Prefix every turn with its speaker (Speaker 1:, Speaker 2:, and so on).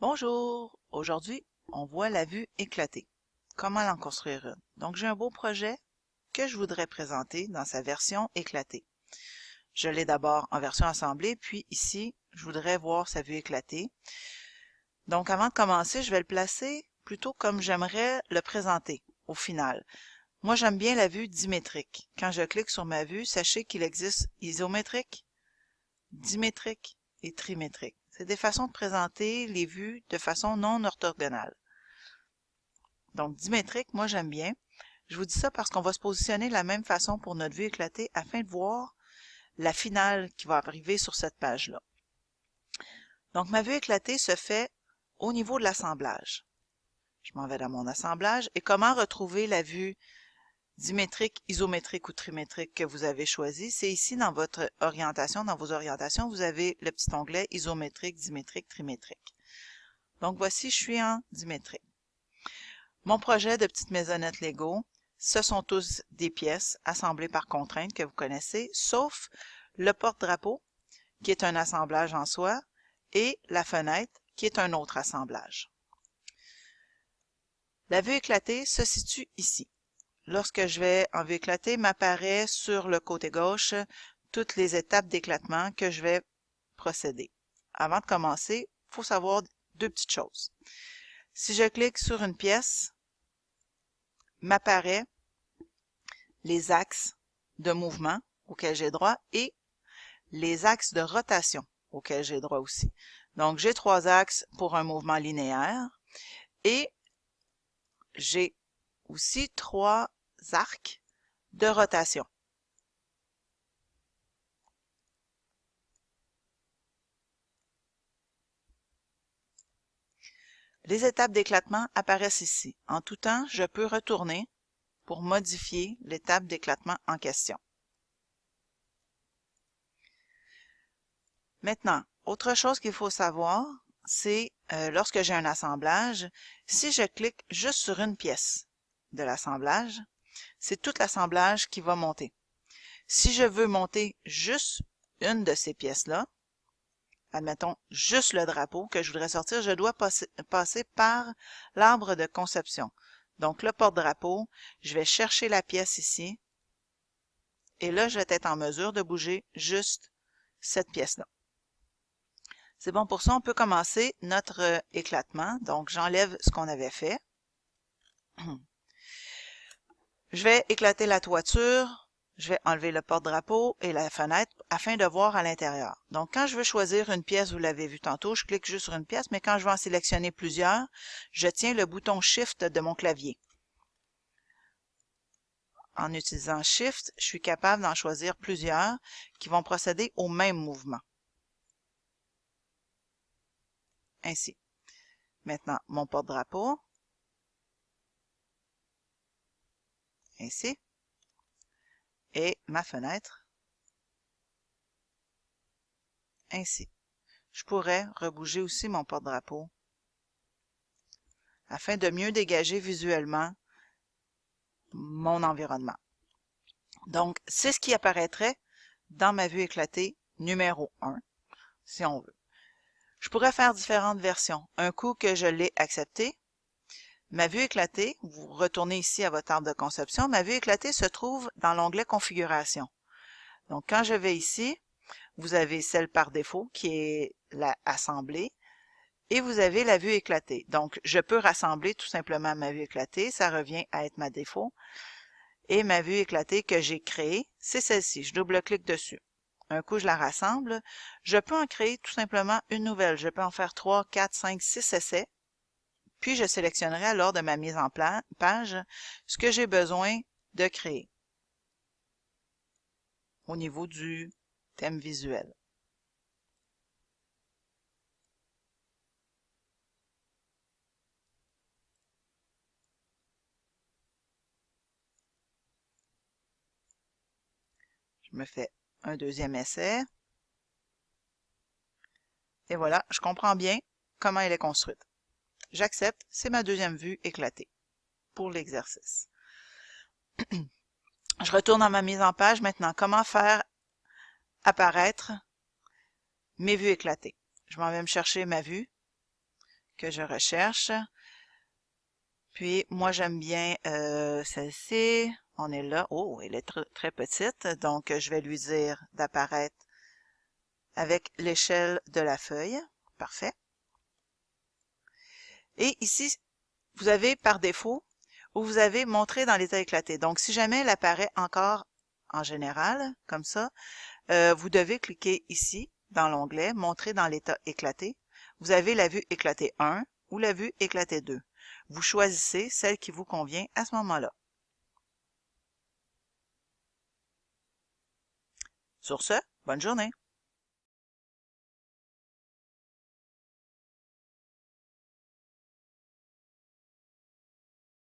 Speaker 1: Bonjour! Aujourd'hui, on voit la vue éclatée. Comment en construire une? Donc, j'ai un beau projet que je voudrais présenter dans sa version éclatée. Je l'ai d'abord en version assemblée, puis ici, je voudrais voir sa vue éclatée. Donc, avant de commencer, je vais le placer plutôt comme j'aimerais le présenter au final. Moi, j'aime bien la vue dimétrique. Quand je clique sur ma vue, sachez qu'il existe isométrique, dimétrique et trimétrique. C'est des façons de présenter les vues de façon non orthogonale. Donc, dimétrique, moi j'aime bien. Je vous dis ça parce qu'on va se positionner de la même façon pour notre vue éclatée afin de voir la finale qui va arriver sur cette page-là. Donc, ma vue éclatée se fait au niveau de l'assemblage. Je m'en vais dans mon assemblage et comment retrouver la vue dimétrique, isométrique ou trimétrique que vous avez choisi. C'est ici dans votre orientation, dans vos orientations, vous avez le petit onglet isométrique, dimétrique, trimétrique. Donc voici, je suis en dimétrique. Mon projet de petite maisonnette Lego, ce sont tous des pièces assemblées par contrainte que vous connaissez, sauf le porte-drapeau, qui est un assemblage en soi, et la fenêtre, qui est un autre assemblage. La vue éclatée se situe ici. Lorsque je vais en vue éclatée, m'apparaît sur le côté gauche toutes les étapes d'éclatement que je vais procéder. Avant de commencer, il faut savoir deux petites choses. Si je clique sur une pièce, m'apparaît les axes de mouvement auxquels j'ai droit et les axes de rotation auxquels j'ai droit aussi. Donc, j'ai trois axes pour un mouvement linéaire et j'ai aussi trois arcs de rotation. Les étapes d'éclatement apparaissent ici. En tout temps, je peux retourner pour modifier l'étape d'éclatement en question. Maintenant, autre chose qu'il faut savoir, c'est lorsque j'ai un assemblage, si je clique juste sur une pièce de l'assemblage, c'est tout l'assemblage qui va monter. Si je veux monter juste une de ces pièces-là, admettons juste le drapeau que je voudrais sortir, je dois passer par l'arbre de conception. Donc le porte-drapeau, je vais chercher la pièce ici, et là je vais être en mesure de bouger juste cette pièce-là. C'est bon pour ça, on peut commencer notre éclatement. Donc, j'enlève ce qu'on avait fait. Je vais éclater la toiture, je vais enlever le porte-drapeau et la fenêtre afin de voir à l'intérieur. Donc, quand je veux choisir une pièce, vous l'avez vu tantôt, je clique juste sur une pièce, mais quand je veux en sélectionner plusieurs, je tiens le bouton Shift de mon clavier. En utilisant Shift, je suis capable d'en choisir plusieurs qui vont procéder au même mouvement. Ainsi. Maintenant, mon porte-drapeau. Ainsi. Et ma fenêtre. Ainsi. Je pourrais rebouger aussi mon porte-drapeau afin de mieux dégager visuellement mon environnement. Donc, c'est ce qui apparaîtrait dans ma vue éclatée numéro 1, si on veut. Je pourrais faire différentes versions. Un coup que je l'ai accepté, ma vue éclatée, vous retournez ici à votre arbre de conception, ma vue éclatée se trouve dans l'onglet Configuration. Donc, quand je vais ici, vous avez celle par défaut qui est la assemblée et vous avez la vue éclatée. Donc, je peux rassembler tout simplement ma vue éclatée, ça revient à être ma défaut. Et ma vue éclatée que j'ai créée, c'est celle-ci. Je double-clique dessus. Un coup, je la rassemble. Je peux en créer tout simplement une nouvelle. Je peux en faire 3, 4, 5, 6 essais. Puis, je sélectionnerai lors de ma mise en page ce que j'ai besoin de créer au niveau du thème visuel. Je me fais un deuxième essai. Et voilà, je comprends bien comment elle est construite. J'accepte, c'est ma deuxième vue éclatée pour l'exercice. Je retourne dans ma mise en page. Maintenant, comment faire apparaître mes vues éclatées? Je m'en vais me chercher ma vue que je recherche. Puis, moi, j'aime bien celle-ci. On est là. Oh, elle est très petite. Donc, je vais lui dire d'apparaître avec l'échelle de la feuille. Parfait. Et ici, vous avez par défaut, où vous avez montré dans l'état éclaté. Donc, si jamais elle apparaît encore en général, comme ça, vous devez cliquer ici, dans l'onglet « Montrer dans l'état éclaté ». Vous avez la vue éclatée 1 ou la vue éclatée 2. Vous choisissez celle qui vous convient à ce moment-là. Sur ce, bonne journée!